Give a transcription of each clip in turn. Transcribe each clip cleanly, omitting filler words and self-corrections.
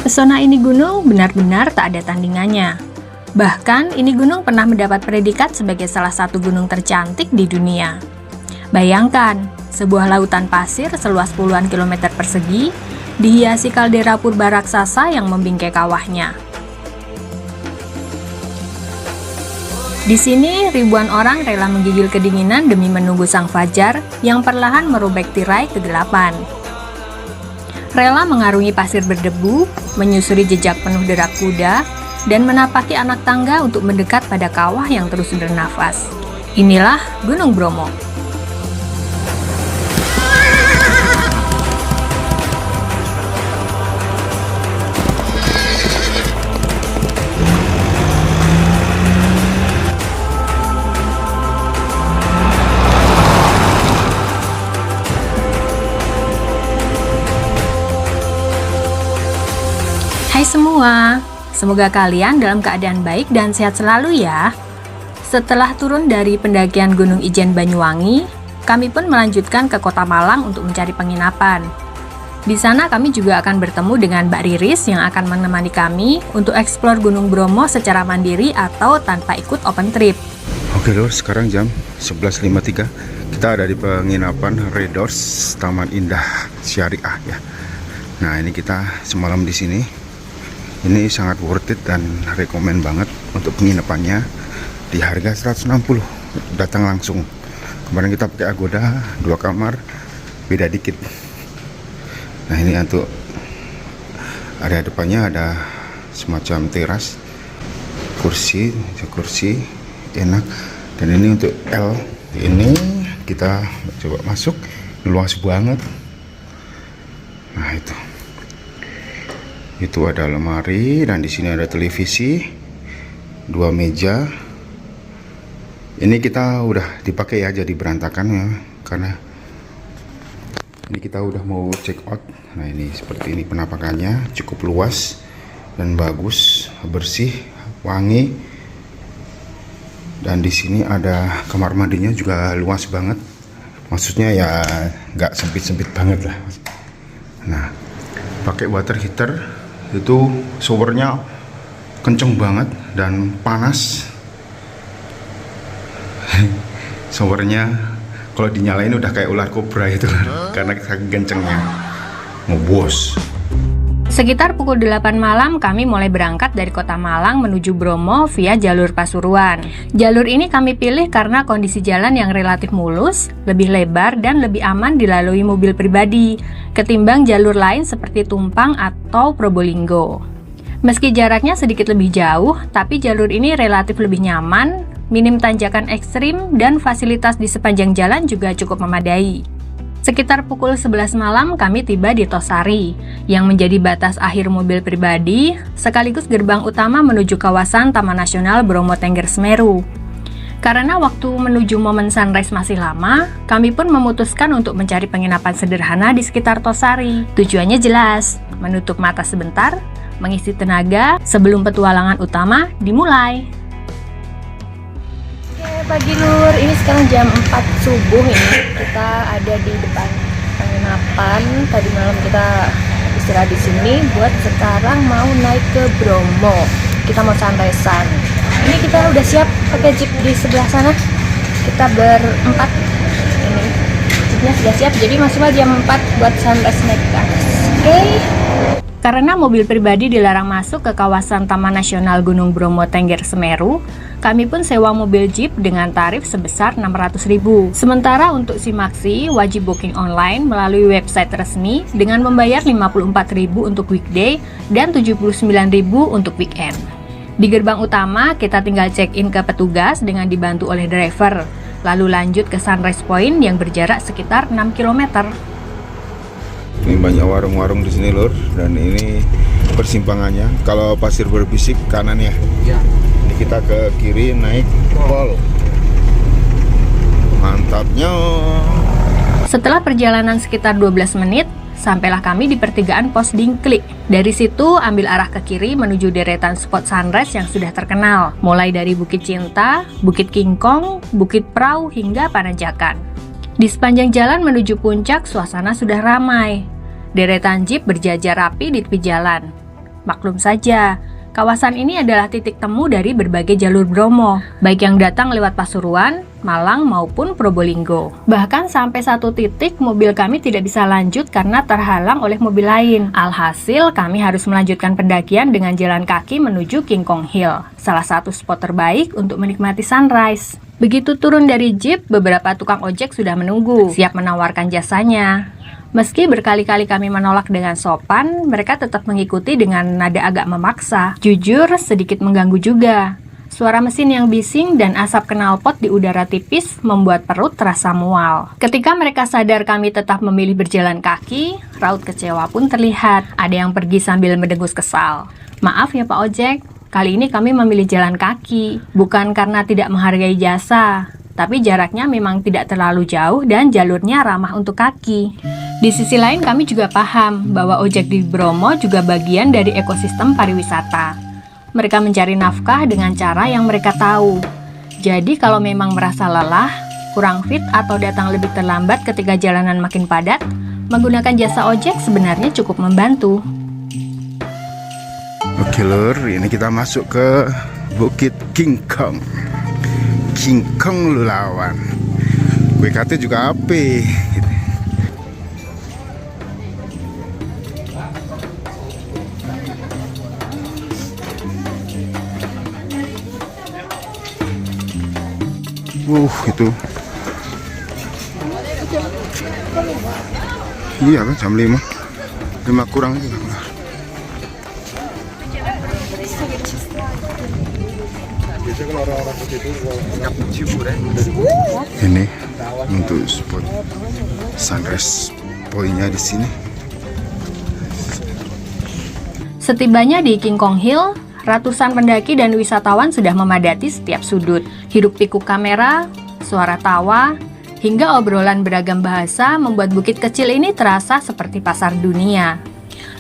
Pesona ini gunung benar-benar tak ada tandingannya. Bahkan, ini gunung pernah mendapat predikat sebagai salah satu gunung tercantik di dunia. Bayangkan, sebuah lautan pasir seluas puluhan kilometer persegi dihiasi kaldera purba raksasa yang membingkai kawahnya. Di sini, ribuan orang rela menggigil kedinginan demi menunggu sang fajar yang perlahan merobek tirai kegelapan. Rela mengarungi pasir berdebu, menyusuri jejak penuh derak kuda, dan menapaki anak tangga untuk mendekat pada kawah yang terus bernafas. Inilah Gunung Bromo. Hai semua, semoga kalian dalam keadaan baik dan sehat selalu ya. Setelah turun dari pendakian Gunung Ijen Banyuwangi, kami pun melanjutkan ke Kota Malang untuk mencari penginapan. Di sana kami juga akan bertemu dengan Mbak Riris yang akan menemani kami untuk eksplor Gunung Bromo secara mandiri atau tanpa ikut open trip. Oke lor, sekarang jam 11.53. Kita ada di penginapan Redors Taman Indah Syariah ya. Nah, ini kita semalam di sini. Ini sangat worth it dan rekomen banget untuk penginapannya di harga 160. Datang langsung. Kemarin kita pakai Agoda 2 kamar, beda dikit. Nah, ini untuk area depannya ada semacam teras, kursi enak. Dan ini untuk L. Ini kita coba masuk, luas banget. Nah, itu ada lemari dan di sini ada televisi, 2 meja. Ini kita udah dipakai ya, jadi berantakan ya, karena ini kita udah mau check out. Nah, ini seperti ini penampakannya, cukup luas dan bagus, bersih, wangi. Dan di sini ada kamar mandinya juga luas banget. Maksudnya ya nggak sempit-sempit banget lah. Nah, pakai water heater. Itu showernya kenceng banget dan panas. Showernya kalau dinyalain udah kayak ular kobra itu karena saking kencengnya. Ngobos. Sekitar pukul 8 malam kami mulai berangkat dari Kota Malang menuju Bromo via jalur Pasuruan. Jalur ini kami pilih karena kondisi jalan yang relatif mulus, lebih lebar dan lebih aman dilalui mobil pribadi ketimbang jalur lain seperti Tumpang atau Probolinggo. Meski jaraknya sedikit lebih jauh, tapi jalur ini relatif lebih nyaman, minim tanjakan ekstrim dan fasilitas di sepanjang jalan juga cukup memadai. Sekitar pukul 11 malam kami tiba di Tosari, yang menjadi batas akhir mobil pribadi, sekaligus gerbang utama menuju kawasan Taman Nasional Bromo Tengger Semeru. Karena waktu menuju momen sunrise masih lama, kami pun memutuskan untuk mencari penginapan sederhana di sekitar Tosari. Tujuannya jelas, menutup mata sebentar, mengisi tenaga sebelum petualangan utama dimulai. Pagi Lur, ini sekarang jam 4 subuh ini. Kita ada di depan penginapan. Tadi malam kita istirahat di sini, buat sekarang mau naik ke Bromo. Kita mau sunrise-an. Ini kita udah siap pakai jeep di sebelah sana. Kita berempat. Ini jeepnya sudah siap, jadi maksimal jam 4 buat sunrise naik ke atas. Oke. Karena mobil pribadi dilarang masuk ke kawasan Taman Nasional Gunung Bromo Tengger Semeru, kami pun sewa mobil jeep dengan tarif sebesar 600.000. Sementara untuk Simaxi, wajib booking online melalui website resmi dengan membayar 54.000 untuk weekday dan 79.000 untuk weekend. Di gerbang utama, kita tinggal check-in ke petugas dengan dibantu oleh driver, lalu lanjut ke Sunrise Point yang berjarak sekitar 6 km. Ini banyak warung-warung di sini Lur, dan ini persimpangannya. Kalau pasir berbisik kanan ya. Iya. Ini kita ke kiri naik pol. Mantapnya. Setelah perjalanan sekitar 12 menit, sampailah kami di pertigaan Pos Dingklik. Dari situ ambil arah ke kiri menuju deretan spot sunrise yang sudah terkenal, mulai dari Bukit Cinta, Bukit Kingkong, Bukit Prau hingga Pananjakan. Di sepanjang jalan menuju puncak, suasana sudah ramai. Deretan jeep berjajar rapi di tepi jalan. Maklum saja, kawasan ini adalah titik temu dari berbagai jalur Bromo, baik yang datang lewat Pasuruan, Malang maupun Probolinggo. Bahkan sampai satu titik mobil kami tidak bisa lanjut karena terhalang oleh mobil lain. Alhasil kami harus melanjutkan pendakian dengan jalan kaki menuju King Kong Hill, salah satu spot terbaik untuk menikmati sunrise. Begitu turun dari jeep, beberapa tukang ojek sudah menunggu, siap menawarkan jasanya. Meski berkali-kali kami menolak dengan sopan, mereka tetap mengikuti dengan nada agak memaksa. Jujur, sedikit mengganggu juga. Suara mesin yang bising dan asap knalpot di udara tipis membuat perut terasa mual. Ketika mereka sadar kami tetap memilih berjalan kaki, raut kecewa pun terlihat. Ada yang pergi sambil mendengus kesal. Maaf ya Pak Ojek, kali ini kami memilih jalan kaki. Bukan karena tidak menghargai jasa, tapi jaraknya memang tidak terlalu jauh dan jalurnya ramah untuk kaki. Di sisi lain kami juga paham bahwa ojek di Bromo juga bagian dari ekosistem pariwisata. Mereka mencari nafkah dengan cara yang mereka tahu. Jadi kalau memang merasa lelah, kurang fit atau datang lebih terlambat ketika jalanan makin padat, menggunakan jasa ojek sebenarnya cukup membantu. Oke lur, ini kita masuk ke Bukit King Kong. King Kong Lulawan. WKT juga ape. Itu. Iya kan jam 5. 5 kurang aja. Ini untuk spot sunrise pointnya di sini. Setibanya di King Kong Hill, ratusan pendaki dan wisatawan sudah memadati setiap sudut. Hiruk pikuk kamera, suara tawa, hingga obrolan beragam bahasa membuat bukit kecil ini terasa seperti pasar dunia.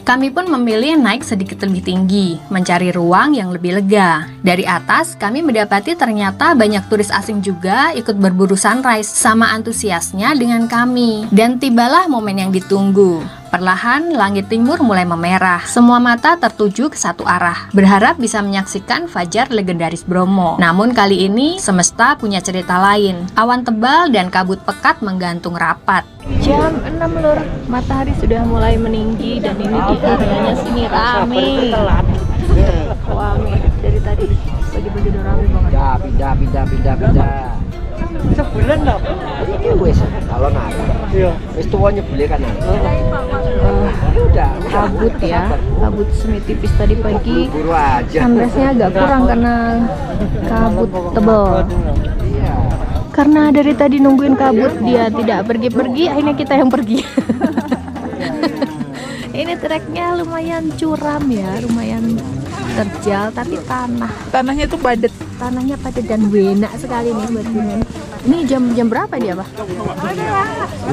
Kami pun memilih naik sedikit lebih tinggi, mencari ruang yang lebih lega. Dari atas, kami mendapati ternyata banyak turis asing juga ikut berburu sunrise, sama antusiasnya dengan kami. Dan tibalah momen yang ditunggu. Perlahan, langit timur mulai memerah. Semua mata tertuju ke satu arah, berharap bisa menyaksikan fajar legendaris Bromo. Namun kali ini, semesta punya cerita lain. Awan tebal dan kabut pekat menggantung rapat. Jam 6 lur, matahari sudah mulai meninggi dan ini di areanya sini rame. Rame dari tadi, pagi-pagi udah rame banget. Pindah. Sebulan lah. Ini wes kalau nari. Iya. Wes tuanya boleh kan. Udah. Kabut ya, kabut semi tipis tadi pagi. Buru aja. Sunrise-nya agak kurang karena kabut tebal. Iya. Karena dari tadi nungguin kabut dia tidak pergi-pergi, akhirnya kita yang pergi. Ini treknya lumayan curam ya, lumayan terjal tapi tanahnya tuh padat. Tanahnya padat dan enak sekali nih buat gini. Ini jam berapa dia, Pak?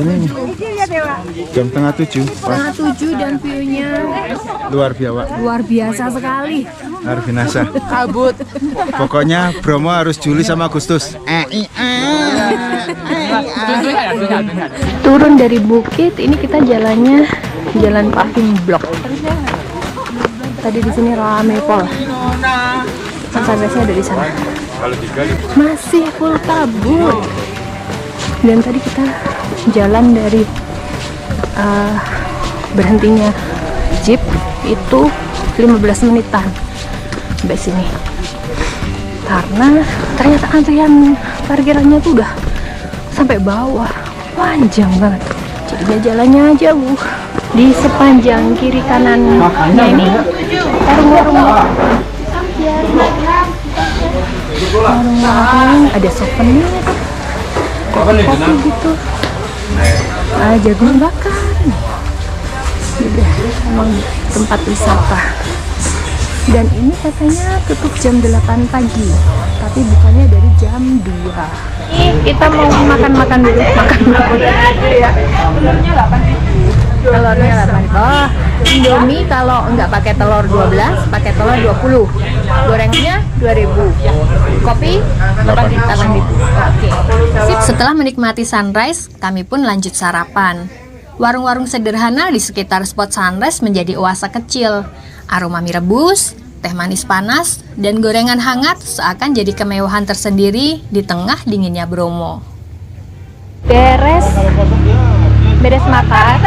Ini jam setengah 7. Setengah 7 dan view-nya luar biasa sekali. Luar biasa. Kabut. Pokoknya Bromo harus Juli sama Agustus. Turun dari bukit, ini kita jalannya jalan paving block. Tadi di sini rame pol. Sunrise-nya ada di sana. Masih full kabut. Dan tadi kita jalan dari berhentinya jeep itu 15 menitan sampai sini. Karena ternyata antrian parkirannya tuh udah sampai bawah, panjang banget. Jadinya jalannya jauh. Di sepanjang kiri kanannya ini warung-warung ada souvenir, kopi gitu, jagung bakar. Udah emang tempat wisata. Dan ini katanya tutup jam 8 pagi, tapi bukannya dari jam 2. Kita mau makan dulu. Telurnya 8. Oh, Indomie kalau nggak pakai telur 12, pakai telur 20. Gorengnya 2.000. Kopi 8.000. Oke. Setelah menikmati sunrise, kami pun lanjut sarapan. Warung-warung sederhana di sekitar spot sunrise menjadi oase kecil. Aroma mie rebus, teh manis panas, dan gorengan hangat seakan jadi kemewahan tersendiri di tengah dinginnya Bromo. Beres makan,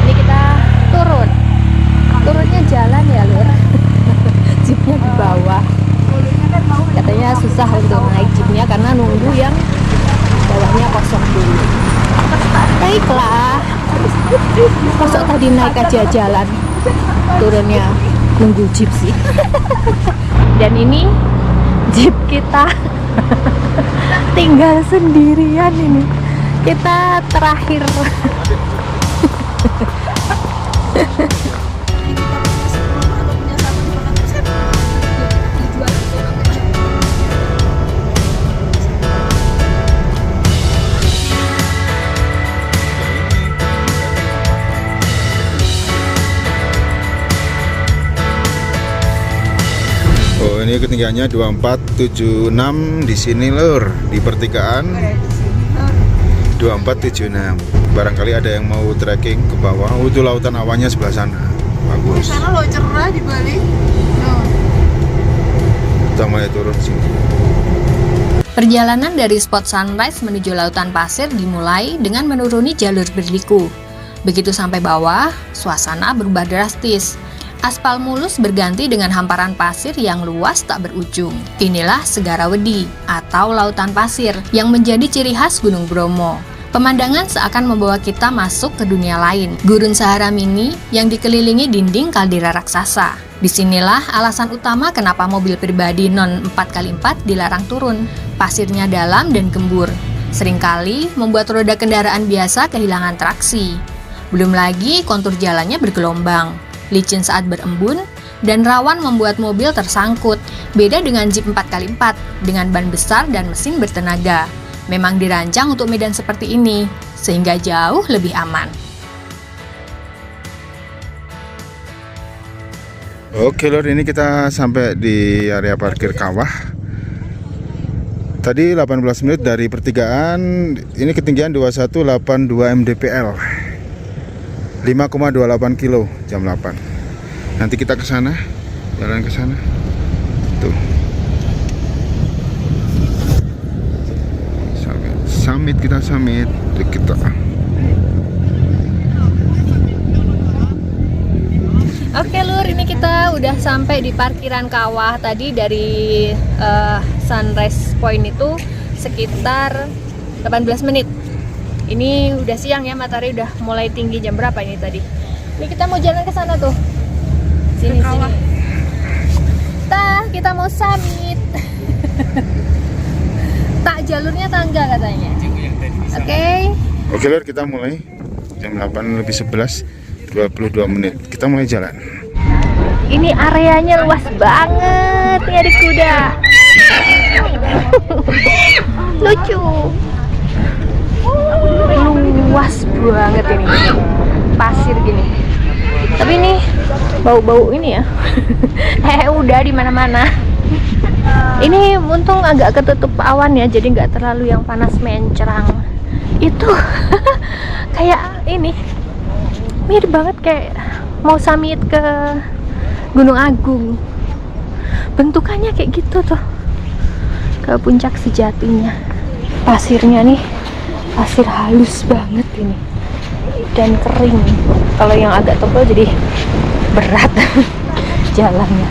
ini kita turunnya jalan ya Lur. Jeepnya di bawah, katanya susah untuk naik jeepnya karena nunggu yang bawahnya kosong dulu. Baiklah, masuk tadi naik aja jalan, turunnya nunggu jeep sih. Dan ini jeep kita tinggal sendirian ini. Kita terakhir. Oh, ini ketinggiannya 2476 di sini Lur, di pertigaan 2476. Barangkali ada yang mau trekking ke bawah. Oh, itu lautan awannya sebelah sana. Bagus. Sana lo cerah di Bali. Kita mulai turun sini. Perjalanan dari spot sunrise menuju lautan pasir dimulai dengan menuruni jalur berliku. Begitu sampai bawah, suasana berubah drastis. Aspal mulus berganti dengan hamparan pasir yang luas tak berujung. Inilah Segara Wedi atau lautan pasir yang menjadi ciri khas Gunung Bromo. Pemandangan seakan membawa kita masuk ke dunia lain. Gurun Sahara Mini yang dikelilingi dinding kaldera raksasa. Disinilah alasan utama kenapa mobil pribadi non 4x4 dilarang turun. Pasirnya dalam dan gembur. Seringkali membuat roda kendaraan biasa kehilangan traksi. Belum lagi kontur jalannya bergelombang, licin saat berembun, dan rawan membuat mobil tersangkut. Beda dengan Jeep 4x4 dengan ban besar dan mesin bertenaga. Memang dirancang untuk medan seperti ini, sehingga jauh lebih aman. Oke Lur, ini kita sampai di area parkir kawah. Tadi 18 menit dari pertigaan, ini ketinggian 2182 mdpl. 5,28 kilo jam 8. Nanti kita ke sana, jalan ke sana. Tuh. Summit kita summit. Kita. Oke Lur, ini kita udah sampai di parkiran kawah. Tadi dari Sunrise Point itu sekitar 18 menit. Ini udah siang ya, matahari udah mulai tinggi. Jam berapa ini tadi? Ini kita mau jalan ke sana tuh. Sini. Kita mau summit. Tak, jalurnya tangga katanya. Oke Lur, kita mulai jam 8:11, 22 menit. Kita mulai jalan. Ini areanya luas banget nih adik kuda. Lucu. Luas banget ini. Pasir gini. Tapi ini bau-bau ini ya. Udah di mana-mana. Ini untung agak ketutup awan ya, jadi nggak terlalu yang panas mencerang. Itu kayak ini mirip banget kayak mau summit ke Gunung Agung. Bentukannya kayak gitu tuh, ke puncak sejatinya. Pasirnya nih pasir halus banget ini dan kering. Kalau yang agak tebal jadi berat jalannya.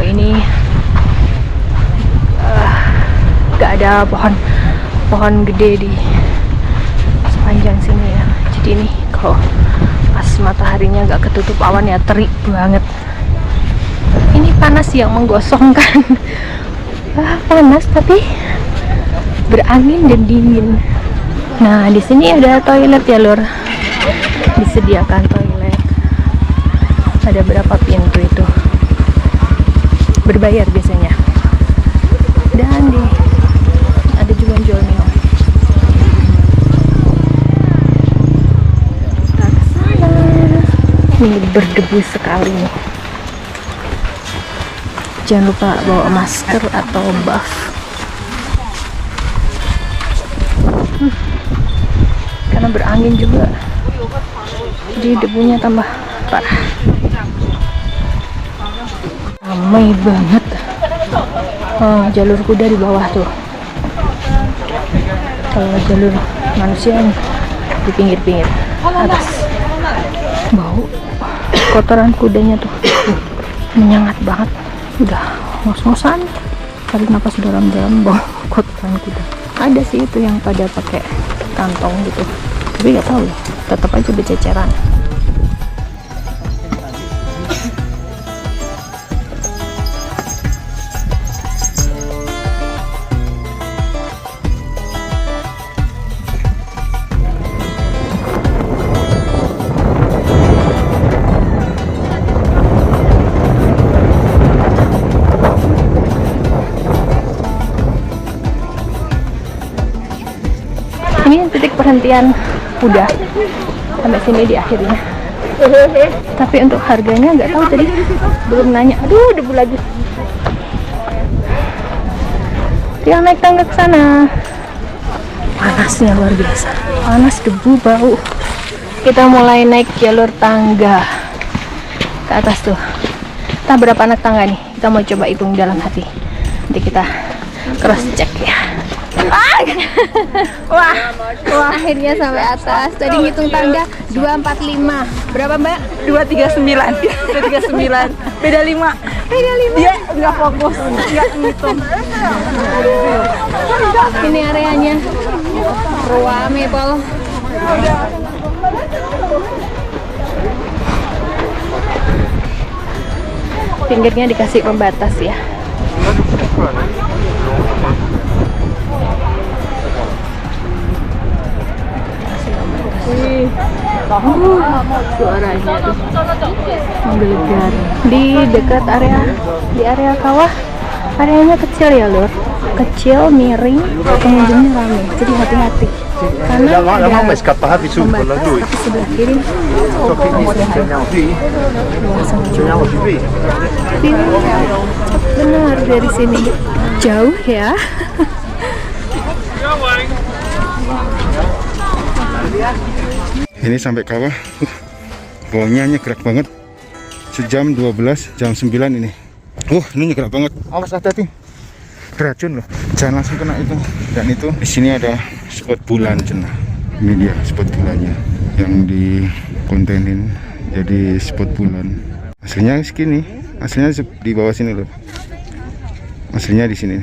Ini gak ada pohon gede di sepanjang sini ya. Jadi ini kalau pas mataharinya gak ketutup awan ya terik banget. Ini panas yang menggosongkan. Panas tapi berangin dan dingin. Nah, di sini ada toilet ya Lur. Disediakan toilet. Ada berapa pintu itu? Berbayar biasanya. Dan ada juga jual minum. Ini berdebu sekali nih. Jangan lupa bawa masker atau buff. karena berangin juga, jadi debunya tambah parah. Ramai banget. Oh, jalur kuda di bawah tuh. Kalau jalur manusia yang di pinggir-pinggir atas. Bau kotoran kudanya tuh menyengat banget. Udah ngos-ngosan, tarik napas dalam-dalam, bau kotoran kuda. Ada sih itu yang pada pakai kantong gitu, tapi nggak tahu ya, tetap aja berceceran. Ini titik perhentian kuda sampai sini di akhirnya. Tapi untuk harganya nggak tahu, tadi belum nanya. Aduh, debu lagi. Yang naik tangga ke sana. Panasnya luar biasa. Panas, debu, bau. Kita mulai naik jalur tangga ke atas tuh. Kita berapa anak tangga nih? Kita mau coba hitung dalam hati. Nanti kita cross check ya. Wah, akhirnya sampai atas. Tadi ngitung tangga 245. Berapa, Mbak? 239. 239. Beda 5. Dia nggak fokus, nggak ngitung. Ini areanya ruame pol. Pinggirnya dikasih pembatas ya. Suaranya tuh menggelegar di dekat area kawah. Areanya kecil ya lur, kecil, miring, pengunjungnya ramai, jadi hati-hati karena ada pembatas. Tapi sebelah kiri benar, dari sini jauh ya. Ini sampai kawah, bawahnya gerak banget. Sejam 12, jam 9 ini. Ini gerak banget. Awas, hati-hati. Beracun loh. Jangan langsung kena itu. Dan itu di sini ada spot bulan cenah. Ini dia spot bulannya yang dikontenin jadi spot bulan. Aslinya segini. Aslinya di bawah sini loh. Aslinya di sini.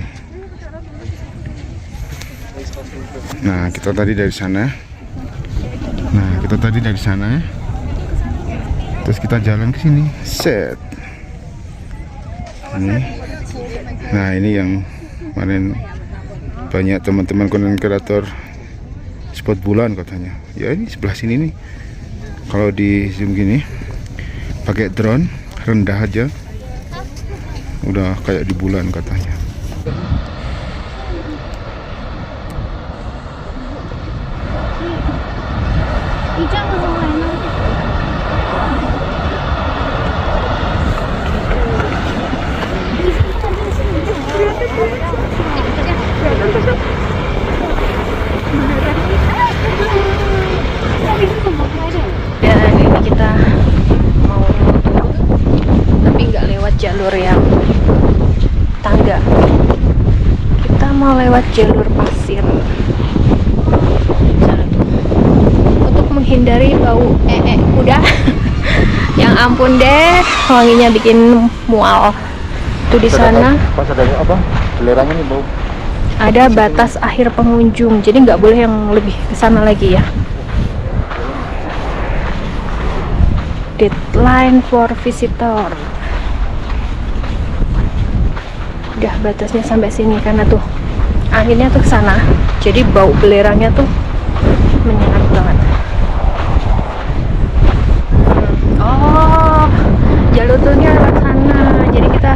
Nah, kita tadi dari sana. Terus kita jalan ke sini. Set. Ini. Nah, ini yang kemarin banyak teman-teman konten kreator spot bulan katanya. Ya, ini sebelah sini nih. Kalau di zoom gini, pakai drone rendah aja, udah kayak di bulan katanya. Dan ini kita mau turun, tapi nggak lewat jalur yang tangga. Kita mau lewat jalur pasir. Untuk menghindari bau kuda. Yang ampun deh, wanginya bikin mual. Itu di sana. Pas ada apa? Belerangnya nih bau. Ada batas akhir pengunjung, jadi nggak boleh yang lebih ke sana lagi ya. Deadline for visitor. Udah batasnya sampai sini karena tuh anginnya tuh ke sana. Jadi bau belerangnya tuh menyengat banget. Oh, jalur turunnya lewat sana. Jadi kita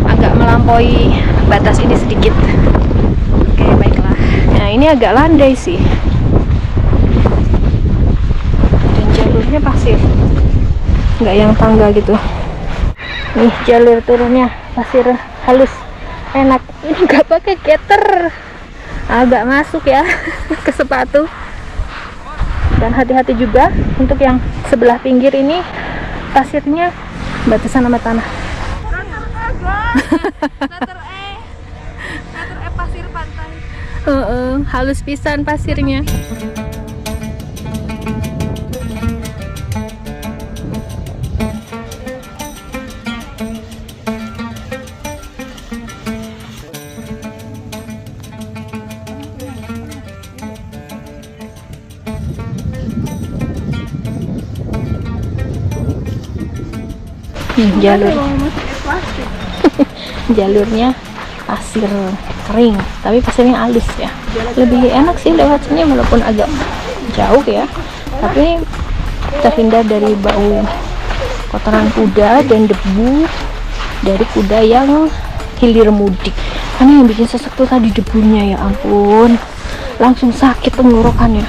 agak melampaui batas ini sedikit. Oke, baiklah. Nah, ini agak landai sih. Dan jalurnya pasir. Nggak yang tangga gitu. Nih jalur turunnya pasir halus, enak. Ini nggak pakai keter, agak masuk ya ke sepatu. Dan hati-hati juga untuk yang sebelah pinggir ini, pasirnya batasan sama tanah. Letter E pasir pantai. Halus pisan pasirnya. Jalur jalurnya pasir kering, tapi pasirnya halus ya. Lebih enak sih lewat sini walaupun agak jauh ya, tapi terhindar dari bau kotoran kuda dan debu dari kuda yang hilir mudik. Karena yang bikin sesek tuh tadi debunya, ya ampun, langsung sakit tenggorokannya.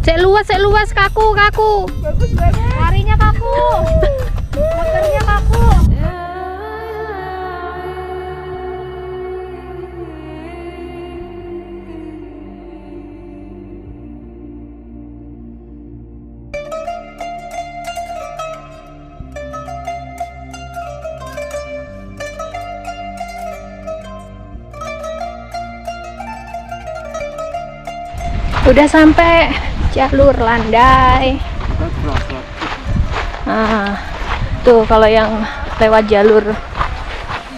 Cek luas kaku. Bagus banget. Larinya kaku. Motornya kaku. Udah sampai jalur landai. Nah, tuh kalau yang lewat jalur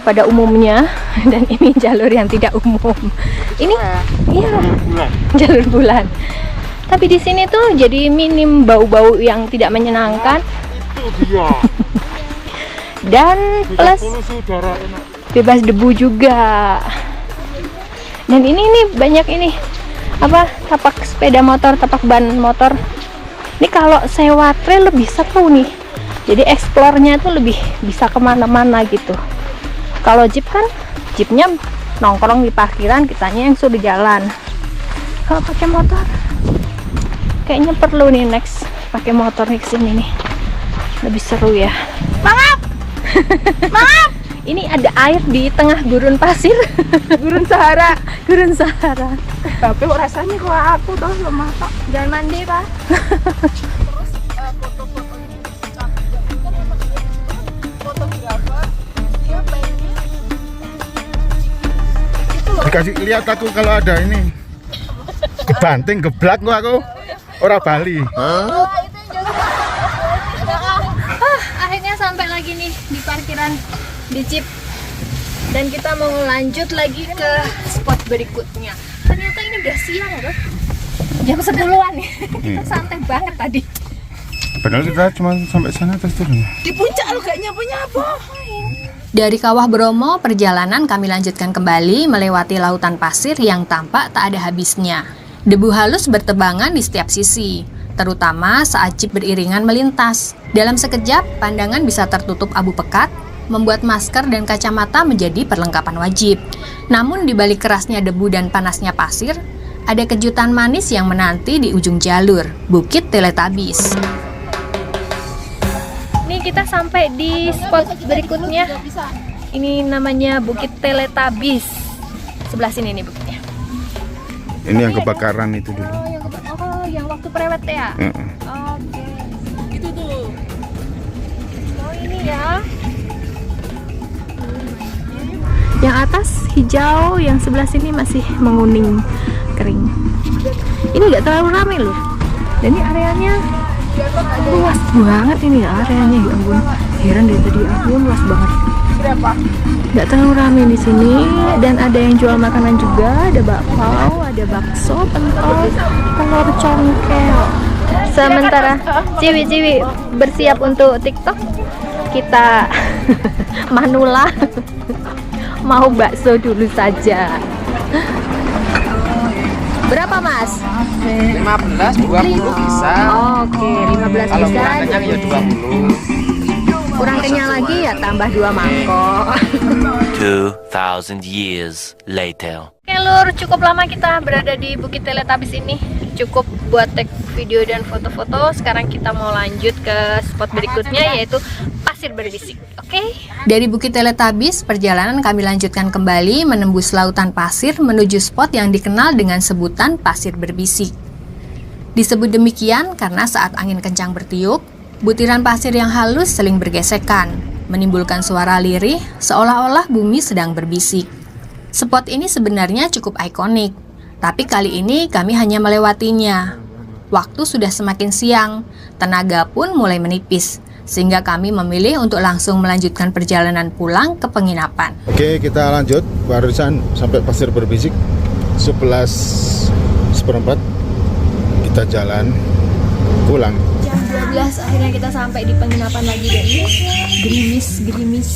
pada umumnya dan ini jalur yang tidak umum. Ini iya, jalur bulan. Tapi di sini tuh jadi minim bau-bau yang tidak menyenangkan. Dan plus bebas debu juga. Dan ini nih banyak ini apa, tapak sepeda motor, tapak ban motor. Ini kalau sewa trail lebih seru nih, jadi eksplornya tuh lebih bisa kemana-mana gitu. Kalau jeep kan, jeepnya nongkrong di parkiran, kitanya yang suruh jalan. Kalau pakai motor kayaknya perlu nih next pakai motor nih kesini nih, lebih seru ya. Maaf ini ada air di tengah gurun pasir. Gurun Sahara. Tapi kok rasanya kok aku tuh lemah tok. Jangan mandi, Pak. Dikasih lihat aku kalau ada ini kebanting geblak gua aku orang Bali. Akhirnya sampai lagi nih di parkiran di Jeep, dan kita mau lanjut lagi ke spot berikutnya. Ternyata ini udah siang loh, jam 10-an nih. Kita santai banget tadi. Padahal kita cuma sampai sana terus turun. Di puncak lo gak nyapa-nyapa. Dari Kawah Bromo, perjalanan kami lanjutkan kembali melewati lautan pasir yang tampak tak ada habisnya. Debu halus bertebangan di setiap sisi, terutama saat jeep beriringan melintas. Dalam sekejap, pandangan bisa tertutup abu pekat, membuat masker dan kacamata menjadi perlengkapan wajib. Namun di balik kerasnya debu dan panasnya pasir, ada kejutan manis yang menanti di ujung jalur, Bukit Teletubbies. Nih kita sampai di spot berikutnya. Ini namanya Bukit Teletubbies. Sebelah sini nih bukitnya. Ini yang kebakaran itu dulu. Yang waktu prewed ya? Oke. Itu tuh. Oh ini ya. Yang atas hijau, yang sebelah sini masih menguning kering. Ini nggak terlalu ramai loh. Dan ini areanya luas banget ini ya areanya, ya ampun. Heran dari tadi, ampun luas banget. Berapa? Nggak terlalu ramai di sini, dan ada yang jual makanan juga, ada bakpao, ada bakso, pentol, telur congkel. Sementara ciwi-ciwi bersiap untuk TikTok, kita manula mau bakso dulu saja. Berapa mas? 15, 20 bisa. Oke, 15 Kalau bisa. kurang kenyang ya 20. Kurang kenyang lagi ya tambah 2 mangkok. 2,000 years later. Oke lur, cukup lama kita berada di Bukit Teletubbies ini. Cukup buat take video dan foto-foto. Sekarang kita mau lanjut ke spot berikutnya, yaitu Pasir Berbisik. Oke? Dari Bukit Teletubbies, perjalanan kami lanjutkan kembali menembus lautan pasir menuju spot yang dikenal dengan sebutan Pasir Berbisik. Disebut demikian karena saat angin kencang bertiup, butiran pasir yang halus saling bergesekan, menimbulkan suara lirih seolah-olah bumi sedang berbisik. Spot ini sebenarnya cukup ikonik, tapi kali ini kami hanya melewatinya. Waktu sudah semakin siang, tenaga pun mulai menipis, sehingga kami memilih untuk langsung melanjutkan perjalanan pulang ke penginapan. Oke, kita lanjut. Barusan sampai pasir berbisik 11:15. Kita jalan pulang. Jam 12 akhirnya kita sampai di penginapan lagi guys. Gerimis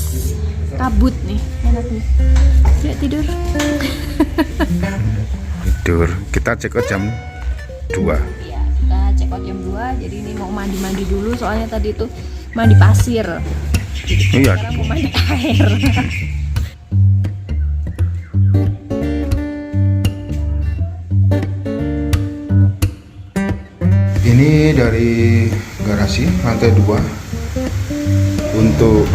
kabut nih. Enak nih. Yuk tidur. Tidur. Kita check out jam 2. Iya, kita check out jam 2. Jadi ini mau mandi-mandi dulu soalnya tadi tuh mandi pasir. Iya. Sekarang mau mandi air. Ini dari garasi lantai 2. Untuk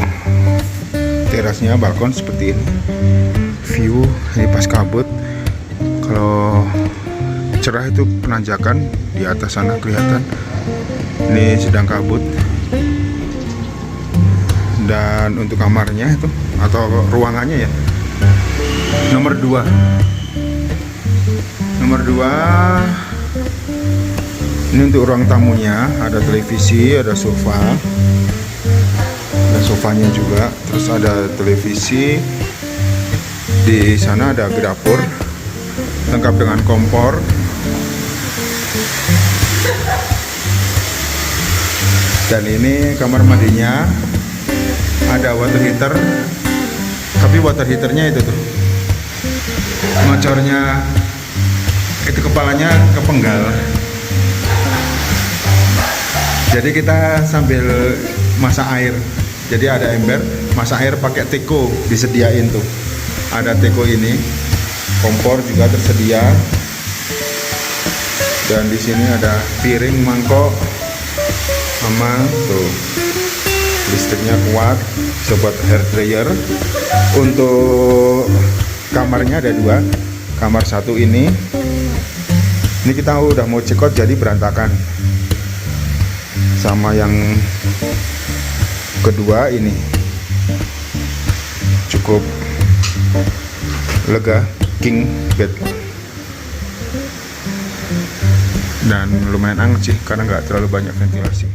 terasnya balkon seperti ini. View ini pas kabut. Kalau cerah itu penanjakan di atas sana kelihatan. Ini sedang kabut. Dan untuk kamarnya itu atau ruangannya ya. Nomor 2. Ini untuk ruang tamunya, ada televisi, ada sofa. Ada sofanya juga, terus ada televisi. Di sana ada dapur lengkap dengan kompor. Dan ini kamar mandinya, ada water heater. Tapi water heaternya itu tuh ngocornya itu kepalanya kepenggal. Jadi kita sambil masak air. Jadi ada ember, masak air pakai teko disediain tuh. Ada teko ini, kompor juga tersedia. Dan di sini ada piring, mangkok, sama tuh listriknya kuat, bisa buat hair dryer. Untuk kamarnya ada 2. Kamar 1 ini kita udah mau check out jadi berantakan. Sama yang kedua ini cukup lega, king bed. Dan lumayan anget sih karena nggak terlalu banyak ventilasi.